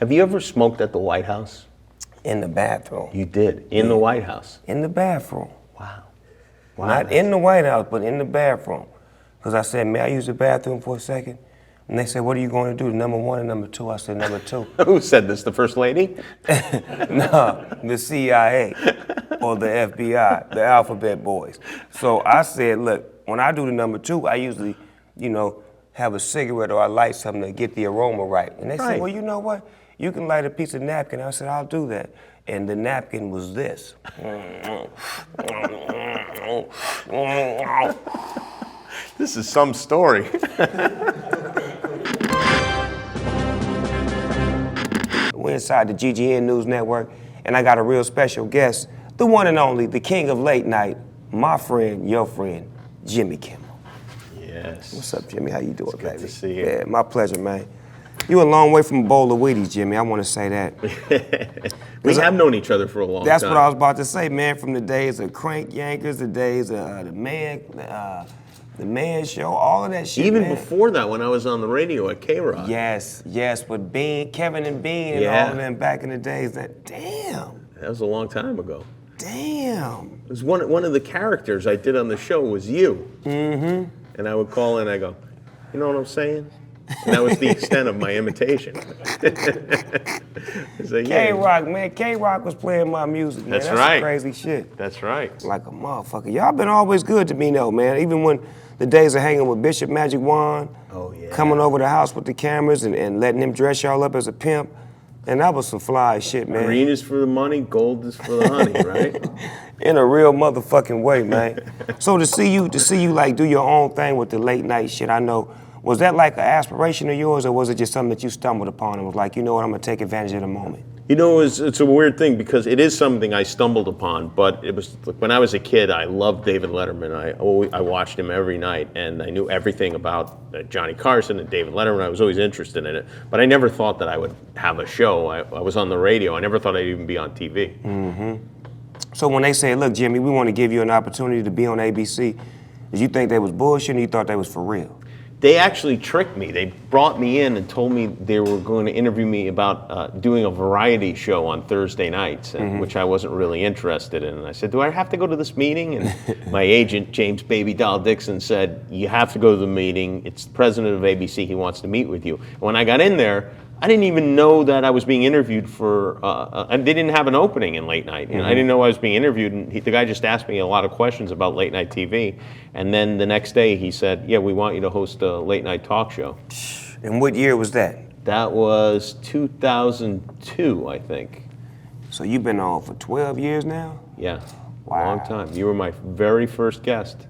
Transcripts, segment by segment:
Have you ever smoked at the White House? In the bathroom. You did? In the White House? In the bathroom. Wow. Not in the White House, but in the bathroom. Because I said, may I use the bathroom for a second? And they said, what are you going to do, number 1 and number 2? I said, number 2. Who said this, the First Lady? No, the CIA or the FBI, the alphabet boys. So I said, look, when I do the number 2, I usually, have a cigarette or I light something to get the aroma right. And they said, well, you know what? You can light a piece of napkin. I said, I'll do that. And the napkin was this. This is some story. We're inside the GGN News Network, and I got a real special guest, the one and only, the king of late night, my friend, your friend, Jimmy Kimmel. Yes. What's up, Jimmy? How you doing, baby? Good to see you. Yeah, my pleasure, man. You a long way from a bowl of Wheaties, Jimmy. I want to say that. We have known each other for a long time. That's what I was about to say, man. From the days of Crank Yankers, the days of the Man Show, all of that shit. Even man. before that, when I was on the radio at K-Rock. Yes, with Bean, Kevin and Bean, and all of them back in the days. Damn. That was a long time ago. Damn. It was one of the characters I did on the show was you. Mm-hmm. And I would call in, I go, you know what I'm saying? And that was the extent of my imitation. K-Rock, man. K-Rock was playing my music, man. That's right. Some crazy shit. That's right. Like a motherfucker. Y'all been always good to me, though, man. Even when the days of hanging with Bishop Magic Wand, coming over the house with the cameras and letting him dress y'all up as a pimp. And that was some fly shit, man. Green is for the money, gold is for the honey, right? In a real motherfucking way, man. So to see you like do your own thing with the late night shit, I know, was that like an aspiration of yours, or was it just something that you stumbled upon and was like, you know what, I'm gonna take advantage of the moment? You know, it's a weird thing because it is something I stumbled upon, but it was when I was a kid, I loved David Letterman. I watched him every night, and I knew everything about Johnny Carson and David Letterman. I was always interested in it, but I never thought that I would have a show. I was on the radio. I never thought I'd even be on TV. Mm-hmm. So when they said, look, Jimmy, we want to give you an opportunity to be on ABC, did you think they was bullshit or you thought they was for real? They actually tricked me. They brought me in and told me they were going to interview me about doing a variety show on Thursday nights, which I wasn't really interested in. And I said, do I have to go to this meeting? And my agent, James Baby Doll Dixon, said, you have to go to the meeting. It's the president of ABC. He wants to meet with you. And when I got in there, I didn't even know that I was being interviewed for, and they didn't have an opening in late night. I didn't know I was being interviewed, and the guy just asked me a lot of questions about late night TV. And then the next day he said, yeah, we want you to host a late night talk show. And what year was that? That was 2002, I think. So you've been on for 12 years now? Yeah, wow. A long time. You were my very first guest,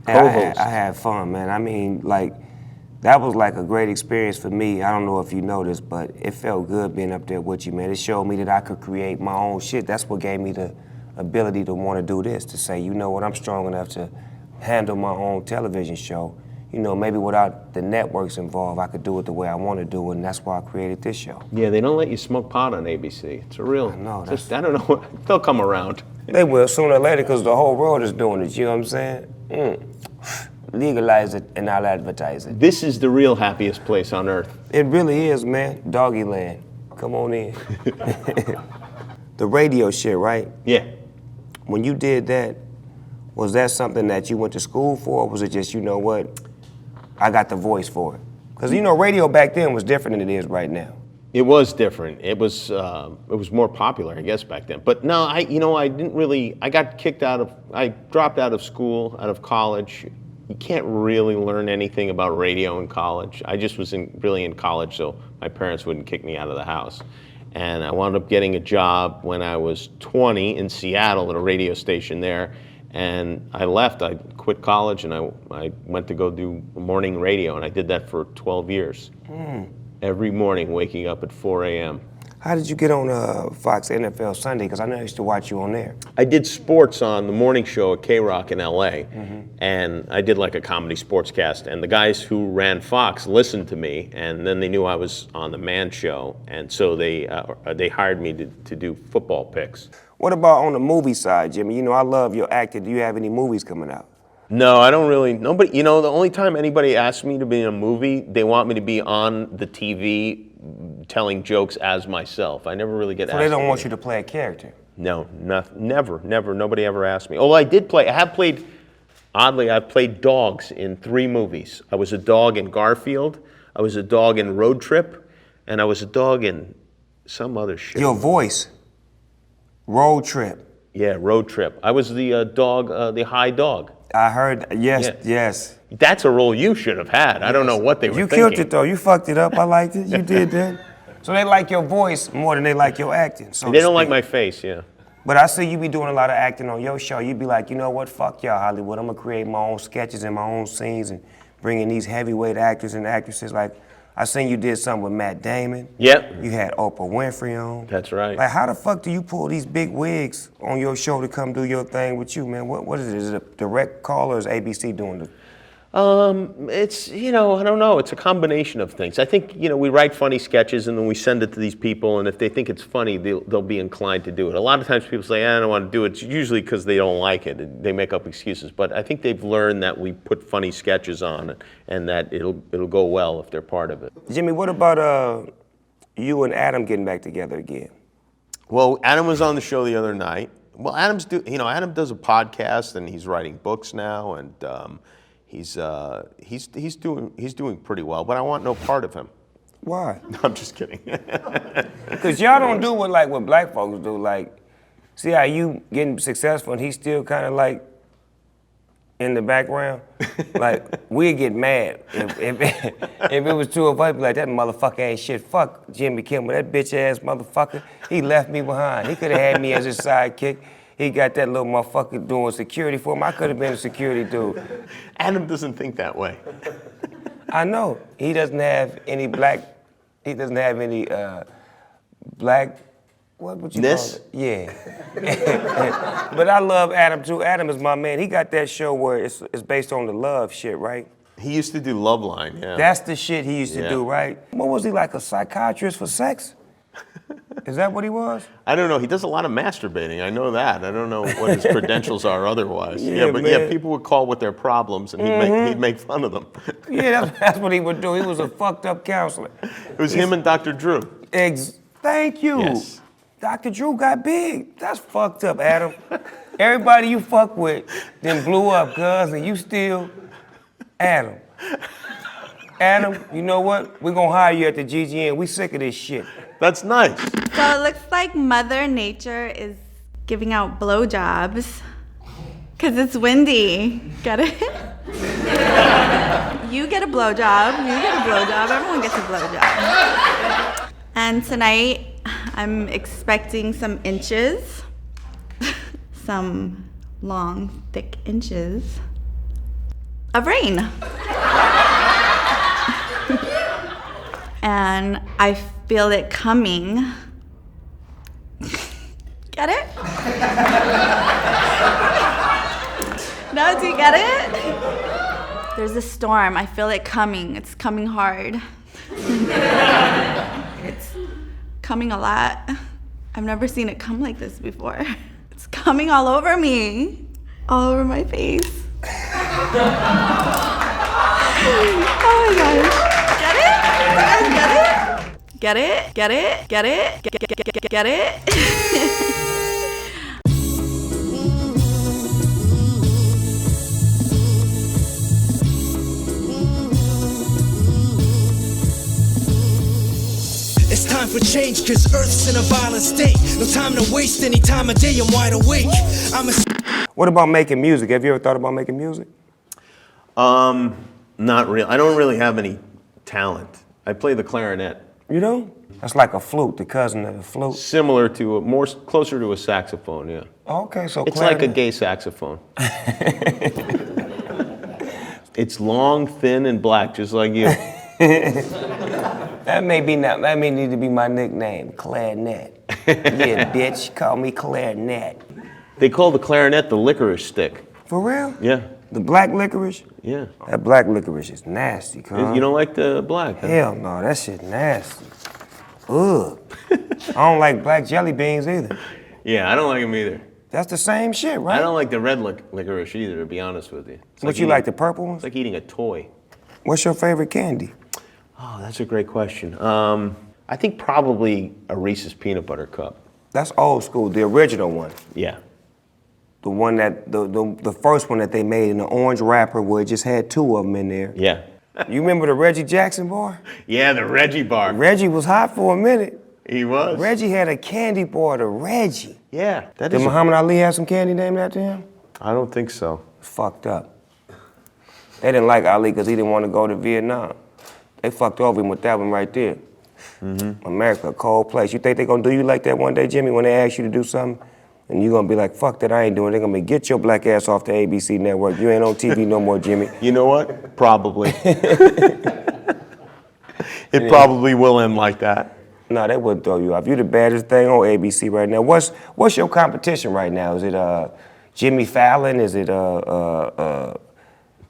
co-host. I had fun, man. I mean, like, that was like a great experience for me. I don't know if you noticed, but it felt good being up there with you, man. It showed me that I could create my own shit. That's what gave me the ability to want to do this, to say, you know what, I'm strong enough to handle my own television show. You know, maybe without the networks involved, I could do it the way I want to do it, and that's why I created this show. Yeah, they don't let you smoke pot on ABC. It's a real, I don't know, they'll come around. They will sooner or later, because the whole world is doing it, you know what I'm saying? Legalize it and I'll advertise it. This is the real happiest place on earth. It really is, man. Doggy land. Come on in. The radio shit, right? Yeah. When you did that, was that something that you went to school for, or was it just, you know what, I got the voice for it? Because, you know, radio back then was different than it is right now. It was different. It was more popular, I guess, back then. But no, I dropped out of school, out of college. You can't really learn anything about radio in college. I just was really in college, so my parents wouldn't kick me out of the house. And I wound up getting a job when I was 20 in Seattle at a radio station there. And I left. I quit college and I went to go do morning radio, and I did that for 12 years. Every morning, waking up at 4 a.m. How did you get on Fox NFL Sunday? Because I know I used to watch you on there. I did sports on the morning show at K-Rock in L.A., and I did like a comedy sportscast, and the guys who ran Fox listened to me, and then they knew I was on the Man Show, and so they hired me to do football picks. What about on the movie side, Jimmy? You know, I love your acting. Do you have any movies coming out? No, I don't really. Nobody. You know, the only time anybody asks me to be in a movie, they want me to be on the TV telling jokes as myself. I never really get asked. So they don't want you to play a character? No, never. Nobody ever asked me. Oh, I have played, oddly, I've played dogs in 3 movies. I was a dog in Garfield, I was a dog in Road Trip, and I was a dog in some other shit. Your voice, Road Trip. Yeah, Road Trip. I was the dog, the high dog. I heard, yes, Yeah. yes. That's a role you should have had. I don't know what they were thinking. You killed it though, you fucked it up, I liked it, you did that. So they like your voice more than they like your acting. So They don't like my face, yeah. But I see you be doing a lot of acting on your show. You be like, you know what, fuck y'all Hollywood. I'm gonna create my own sketches and my own scenes and bring in these heavyweight actors and actresses. Like, I seen you did something with Matt Damon. Yep. You had Oprah Winfrey on. That's right. Like, how the fuck do you pull these big wigs on your show to come do your thing with you, man? What is it? Is it a direct call or is ABC doing it? It's, I don't know. It's a combination of things. I think, we write funny sketches and then we send it to these people, and if they think it's funny, they'll be inclined to do it. A lot of times people say, I don't want to do it. It's usually because they don't like it. They make up excuses. But I think they've learned that we put funny sketches on it and that it'll go well if they're part of it. Jimmy, what about you and Adam getting back together again? Well, Adam was on the show the other night. Well, Adam does a podcast and he's writing books now, and he's doing pretty well, but I want no part of him. Why? No, I'm just kidding. Because y'all don't do what black folks do. Like, see how you getting successful and he's still kind of like in the background? Like, we'd get mad if it was 2 of us, be like, that motherfucker ain't shit. Fuck Jimmy Kimmel, that bitch ass motherfucker. He left me behind. He could have had me as his sidekick. He got that little motherfucker doing security for him. I could have been a security dude. Adam doesn't think that way. I know. He doesn't have any black, black, what would you call it? Yeah. But I love Adam too. Adam is my man. He got that show where it's based on the love shit, right? He used to do Loveline, yeah. That's the shit he used to do, right? What was he, like a psychiatrist for sex? Is that what he was? I don't know. He does a lot of masturbating. I know that. I don't know what his credentials are otherwise. But people would call with their problems, and he'd make fun of them. Yeah, that's what he would do. He was a fucked up counselor. It was him and Dr. Drew. Thank you. Yes. Dr. Drew got big. That's fucked up, Adam. Everybody you fuck with then blew up, cuz, and you still Adam. Adam, you know what? We're gonna hire you at the GGN. We sick of this shit. That's nice. So it looks like Mother Nature is giving out blowjobs because it's windy. Get it? You get a blowjob. You get a blowjob. Everyone gets a blowjob. And tonight, I'm expecting some inches, some long, thick inches of rain. And I feel it coming. Get it? No, do you get it? There's a storm. I feel it coming. It's coming hard. It's coming a lot. I've never seen it come like this before. It's coming all over me, all over my face. Oh my gosh. Get it? Get it? Get it? Get it? Get it? It's time for change, cause Earth's in a violent state. No time to waste, any time of day I'm wide awake. What about making music? Have you ever thought about making music? Not really. I don't really have any talent. I play the clarinet. You know? That's like a flute, the cousin of the flute. Similar to, closer to a saxophone, yeah. Okay, so It's clarinet. like a gay saxophone. It's long, thin, and black, just like you. That may need to be my nickname, clarinet. Yeah, bitch, call me clarinet. They call the clarinet the licorice stick. For real? Yeah. The black licorice? Yeah. That black licorice is nasty, cuz. You don't like the black, huh? Hell no, that shit nasty. Ugh. I don't like black jelly beans either. Yeah, I don't like them either. That's the same shit, right? I don't like the red licorice either, to be honest with you. What, you like the purple ones? It's like eating a toy. What's your favorite candy? Oh, that's a great question. I think probably a Reese's Peanut Butter Cup. That's old school, the original one. Yeah. The one that, the first one that they made in the orange wrapper where it just had 2 of them in there. Yeah. You remember the Reggie Jackson bar? Yeah, the Reggie bar. Reggie was hot for a minute. He was. Reggie had a candy bar, the Reggie. Yeah. That Did is Muhammad Ali have some candy named after him? I don't think so. It's fucked up. They didn't like Ali because he didn't want to go to Vietnam. They fucked over him with that one right there. America, a cold place. You think they're gonna do you like that one day, Jimmy, when they ask you to do something? And you're gonna be like, fuck that, I ain't doing it. They're gonna be, get your black ass off the ABC network. You ain't on TV no more, Jimmy. You know what? Probably. It probably will end like that. No, they wouldn't throw you off. You're the baddest thing on ABC right now. What's your competition right now? Is it Jimmy Fallon? Is it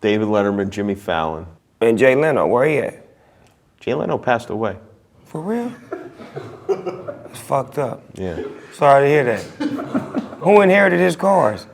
David Letterman, Jimmy Fallon. and Jay Leno? Where he at? Jay Leno passed away. For real? It's fucked up. Yeah. Sorry to hear that. Who inherited his cars?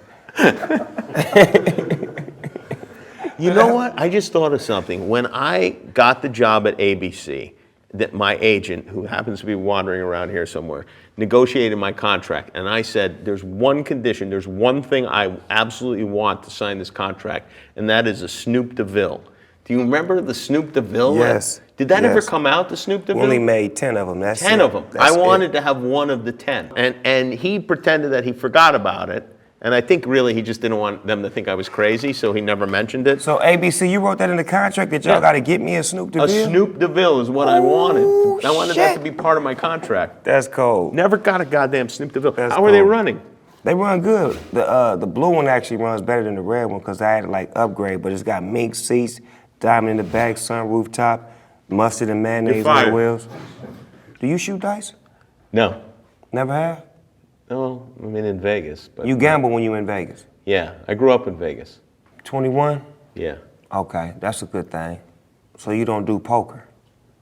You know what? I just thought of something. When I got the job at ABC, that my agent, who happens to be wandering around here somewhere, negotiated my contract. And I said, there's one condition, there's one thing I absolutely want to sign this contract, and that is a Snoop Deville. Do you remember the Snoop Deville? Yes. Did that ever Yes. come out, the Snoop We Deville? only made 10 of them. That's 10 it. of them. That's I wanted it. to have one of the 10. And he pretended that he forgot about it. And I think really he just didn't want them to think I was crazy, so he never mentioned it. So ABC, you wrote that in the contract that y'all Yeah. got to get me a Snoop A DeVille? Snoop Deville is what I wanted. Ooh, I wanted that shit. to be part of my contract. That's cold. Never got a goddamn Snoop Deville. That's How are they cool. running? They run good. The blue one actually runs better than the red one because I had to like upgrade, but it's got mink seats, diamond in the back, sunroof top, mustard and mayonnaise on the fired. wheels. Do you shoot dice? No. Never have? No, I mean in Vegas. But You gamble when you in Vegas. Yeah, I grew up in Vegas. 21? Yeah. Okay, that's a good thing. So you don't do poker?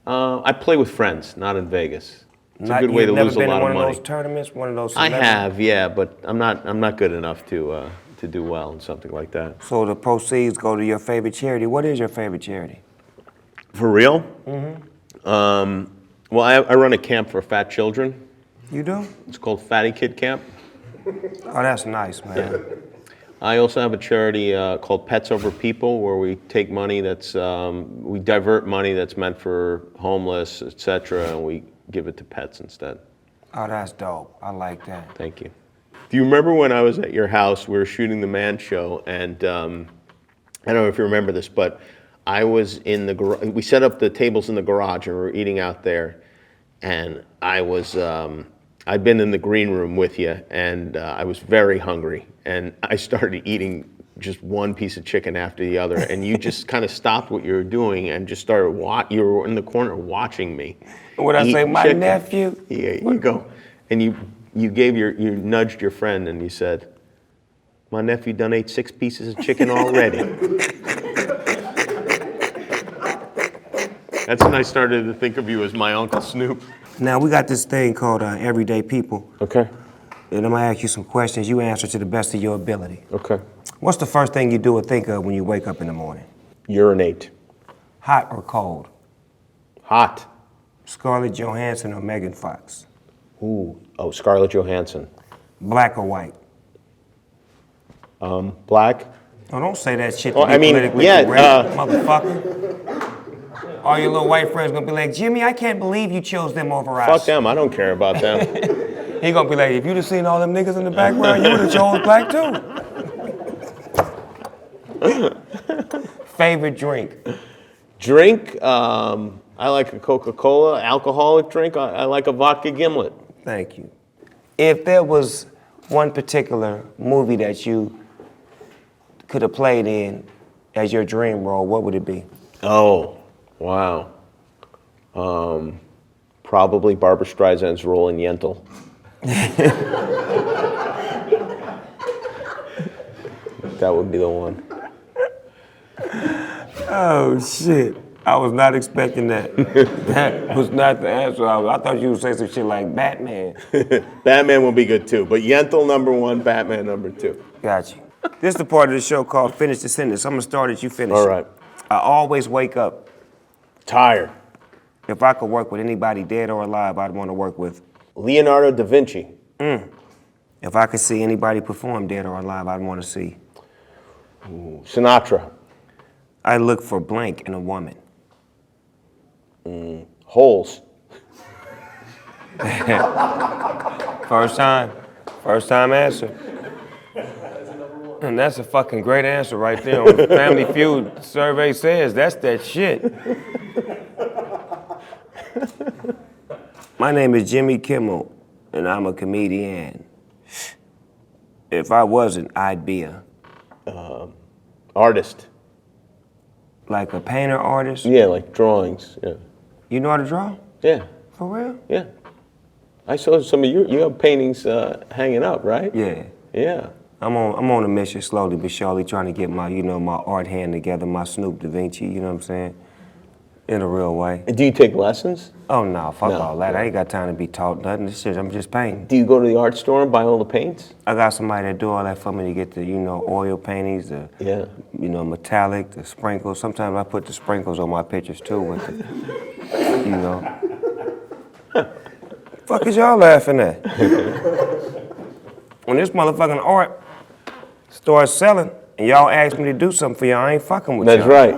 I play with friends, not in Vegas. It's a good You've way to never lose a been lot in one of of money. those tournaments, one of those I celebrity- have, yeah, but I'm not good enough to do well in something like that. So the proceeds go to your favorite charity. What is your favorite charity? For real? Mm-hmm. Well, I run a camp for fat children. You do? It's called Fatty Kid Camp. Oh, that's nice, man. I also have a charity called Pets Over People, where we take money that's, we divert money that's meant for homeless, etc., and we give it to pets instead. Oh, that's dope. I like that. Thank you. Do you remember when I was at your house, we were shooting the Man Show, and I don't know if you remember this, but I was in the garage, we set up the tables in the garage and we were eating out there, and I was, I'd been in the green room with you, and I was very hungry, and I started eating just one piece of chicken after the other, and you just kind of stopped what you were doing and just started, you were in the corner watching me. What I eat say, my chicken. nephew? Yeah, you go. And you nudged your friend and you said, my nephew done ate 6 pieces of chicken already. That's when I started to think of you as my Uncle Snoop. Now, we got this thing called Everyday People, Okay. and I'm gonna ask you some questions. You answer to the best of your ability. Okay. What's the first thing you do or think of when you wake up in the morning? Urinate. Hot or cold? Hot. Scarlett Johansson or Megan Fox? Ooh. Oh, Scarlett Johansson. Black or white? Black. Oh, don't say that shit to Well, be I mean, politically yeah, correct, motherfucker. All your little white friends gonna be like, Jimmy, I can't believe you chose them over us. Fuck them. I don't care about them. He gonna be like, if you'd have seen all them niggas in the background, you would have chose black too. Favorite drink? Drink. I like a Coca-Cola. Alcoholic drink. I like a vodka gimlet. Thank you. If there was one particular movie that you could have played in as your dream role, what would it be? Oh, wow. Probably Barbara Streisand's role in Yentl. That would be the one. Oh, shit. I was not expecting that. That was not the answer. I thought you would say some shit like Batman. Batman will be good too, but Yentl #1, Batman #2. Got you. This is the part of the show called Finish the Sentence. I'm gonna start it, you finish All it. right. I always wake up. Tired. If I could work with anybody dead or alive, I'd want to work with. Leonardo da Vinci. If I could see anybody perform dead or alive, I'd want to see. Sinatra. I look for blank in a woman. Holes. First time answer. And that's a fucking great answer right there. On Family Feud survey says that's that shit. My name is Jimmy Kimmel, and I'm a comedian. If I wasn't, I'd be a... Artist. Like a painter artist? Yeah, like drawings. Yeah. You know how to draw? Yeah. For real? Yeah. I saw some of your paintings hanging up, right? Yeah. Yeah. I'm on a mission, slowly but surely, trying to get my, my art hand together, my Snoop Da Vinci, you know what I'm saying? In a real way. And do you take lessons? Oh, no, fuck No, all that. I ain't got time to be taught nothing. This shit, I'm just painting. Do you go to the art store and buy all the paints? I got somebody that do all that for me to get the, oil paintings, the, metallic, the sprinkles. Sometimes I put the sprinkles on my pictures too with the, Fuck is y'all laughing at? When this motherfucking art starts selling and y'all ask me to do something for y'all, I ain't fucking with y'all. That's right.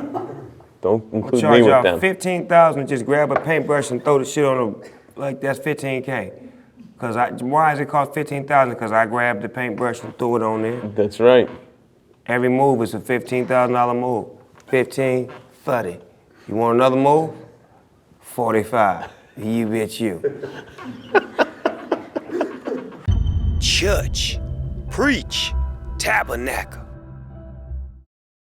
Don't include charge me with y'all them. $15,000 and just grab a paintbrush and throw the shit on like that's $15K. Why does it cost $15,000? Because I grabbed the paintbrush and threw it on there. That's right. Every move is a $15,000 move. 15, 30. You want another move? 45. You bitch you. Church, preach, tabernacle.